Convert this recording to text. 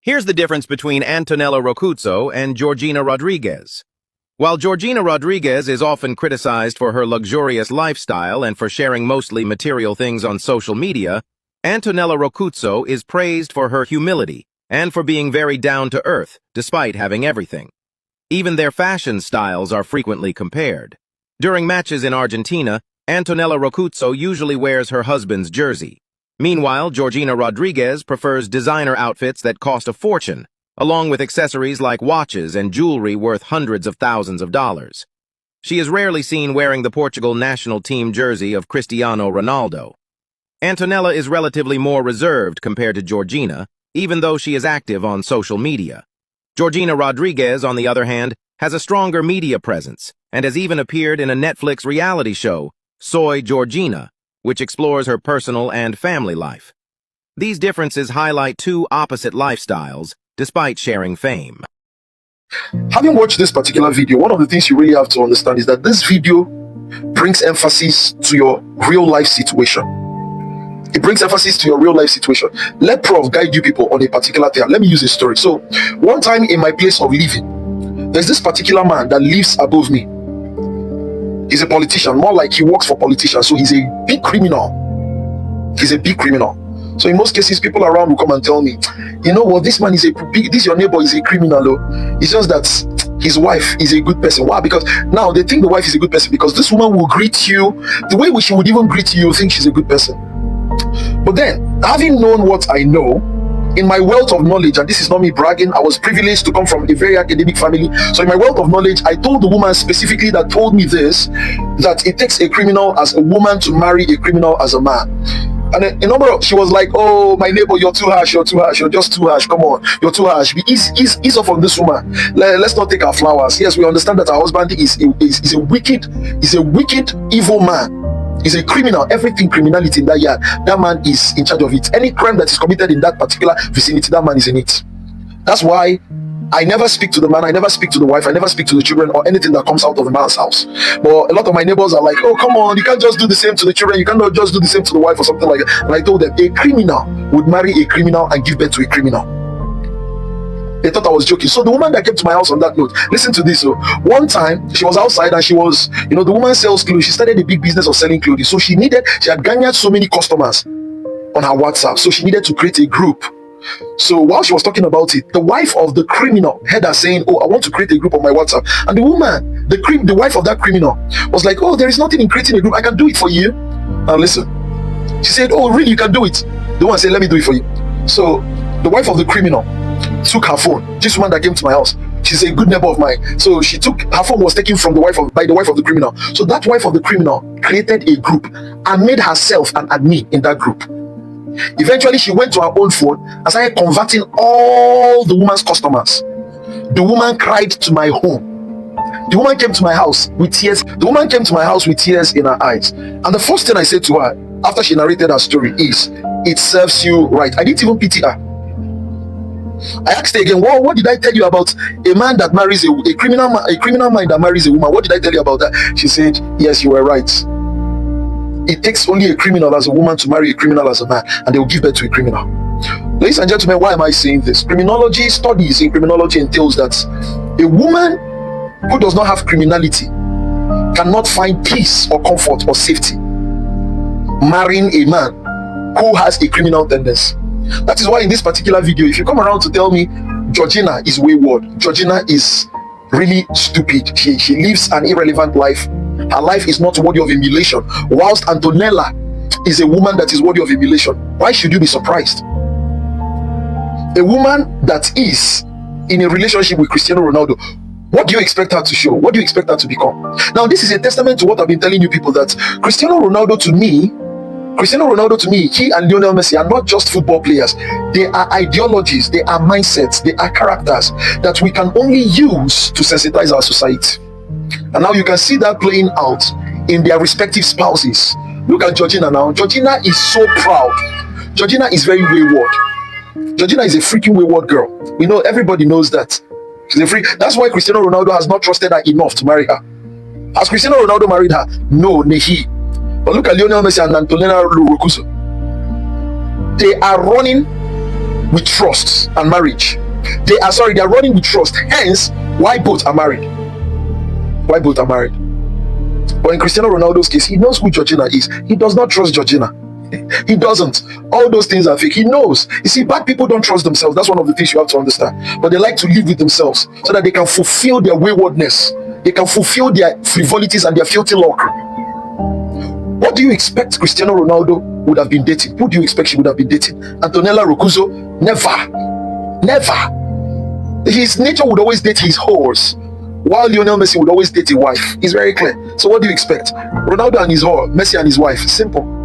Here's the difference between Antonella Roccuzzo and Georgina Rodriguez. While Georgina Rodriguez is often criticized for her luxurious lifestyle and for sharing mostly material things on social media, Antonella Roccuzzo is praised for her humility and for being very down-to-earth, despite having everything. Even their fashion styles are frequently compared. During matches in Argentina, Antonella Roccuzzo usually wears her husband's jersey. Meanwhile, Georgina Rodriguez prefers designer outfits that cost a fortune, along with accessories like watches and jewelry worth hundreds of thousands of dollars. She is rarely seen wearing the Portugal national team jersey of Cristiano Ronaldo. Antonella is relatively more reserved compared to Georgina, even though she is active on social media. Georgina Rodriguez, on the other hand, has a stronger media presence and has even appeared in a Netflix reality show, Soy Georgina, which explores her personal and family life. These differences highlight two opposite lifestyles, despite sharing fame. Having watched this particular video, one of the things you really have to understand is that this video brings emphasis to your real life situation. It brings emphasis to your real life situation. Let Prof guide you people on a particular thing. Let me use a story. So, one time in my place of living, there's this particular man that lives above me. He's a politician, more like he works for politicians, so he's a big criminal. He's a big criminal. So in most cases, people around will come and tell me, you know what, this man is this your neighbor is a criminal. Oh. It's just that his wife is a good person. Why? Because now they think the wife is a good person because this woman will greet you the way she would even greet you, think she's a good person. But then, having known what I know, in my wealth of knowledge, and this is not me bragging, I was privileged to come from a very academic family. So in my wealth of knowledge, I told the woman specifically that told me this, that it takes a criminal as a woman to marry a criminal as a man. And she was like, oh, my neighbor, you're too harsh, you're just too harsh, come on, you're too harsh. Ease off on this woman. Let's not take our flowers. Yes, we understand that our husband is a wicked, evil man. He's a criminal. Everything criminality in that yard, that man is in charge of it. Any crime that is committed in that particular vicinity, that man is in it. That's why I never speak to the man, I never speak to the wife, I never speak to the children or anything that comes out of the man's house. But a lot of my neighbors are like, oh, come on, you can't just do the same to the children, you cannot just do the same to the wife or something like that. And I told them, a criminal would marry a criminal and give birth to a criminal. They thought I was joking. So the woman that came to my house on that note, listen to this. So one time she was outside and she was, the woman sells clothes. She started a big business of selling clothing. So she had garnered so many customers on her WhatsApp. So she needed to create a group. So while she was talking about it, the wife of the criminal heard her saying, oh, I want to create a group on my WhatsApp. And the woman, the wife of that criminal was like, oh, there is nothing in creating a group. I can do it for you. Now listen. She said, oh, really? You can do it? The woman said, let me do it for you. So the wife of the criminal took her phone. This woman that came to my house, she's a good neighbor of mine. So she took her phone, was taken from by the wife of the criminal. So that wife of the criminal created a group and made herself an admin in that group. Eventually, she went to her own phone and started converting all the woman's customers. The woman cried to my home. The woman came to my house with tears. The woman came to my house with tears in her eyes. And the first thing I said to her after she narrated her story is, it serves you right. I didn't even pity her. I asked her again, what did I tell you about a man that marries a criminal man that marries a woman? What did I tell you about that? She said, yes, you were right. It takes only a criminal as a woman to marry a criminal as a man, and they will give birth to a criminal. Ladies and gentlemen, why am I saying this? Studies in criminology entails that a woman who does not have criminality cannot find peace or comfort or safety marrying a man who has a criminal tendency. That is why in this particular video, if you come around to tell me Georgina is wayward, Georgina is really stupid, she lives an irrelevant life, her life is not worthy of emulation, whilst Antonella is a woman that is worthy of emulation, why should you be surprised? A woman that is in a relationship with Cristiano Ronaldo, what do you expect her to show? What do you expect her to become? Now, this is a testament to what I've been telling you people, that Cristiano Ronaldo to me, he and Lionel Messi are not just football players. They are ideologies, they are mindsets, they are characters that we can only use to sensitize our society. And now you can see that playing out in their respective spouses. Look at Georgina now. Georgina is so proud. Georgina is very wayward. Georgina is a freaking wayward girl. Everybody knows that. She's a freak. That's why Cristiano Ronaldo has not trusted her enough to marry her. Has Cristiano Ronaldo married her? No, he. But look at Lionel Messi and Antonella Roccuzzo. They are running with trust and marriage. They are running with trust. Hence, why both are married. Why both are married. But in Cristiano Ronaldo's case, he knows who Georgina is. He does not trust Georgina. He doesn't. All those things are fake. He knows. You see, bad people don't trust themselves. That's one of the things you have to understand. But they like to live with themselves so that they can fulfill their waywardness. They can fulfill their frivolities and their filthy luck. What do you expect Cristiano Ronaldo would have been dating? Who do you expect she would have been dating? Antonella Roccuzzo? Never. His nature would always date his whores, while Lionel Messi would always date a wife. It's very clear. So what do you expect? Ronaldo and his whore, Messi and his wife. Simple.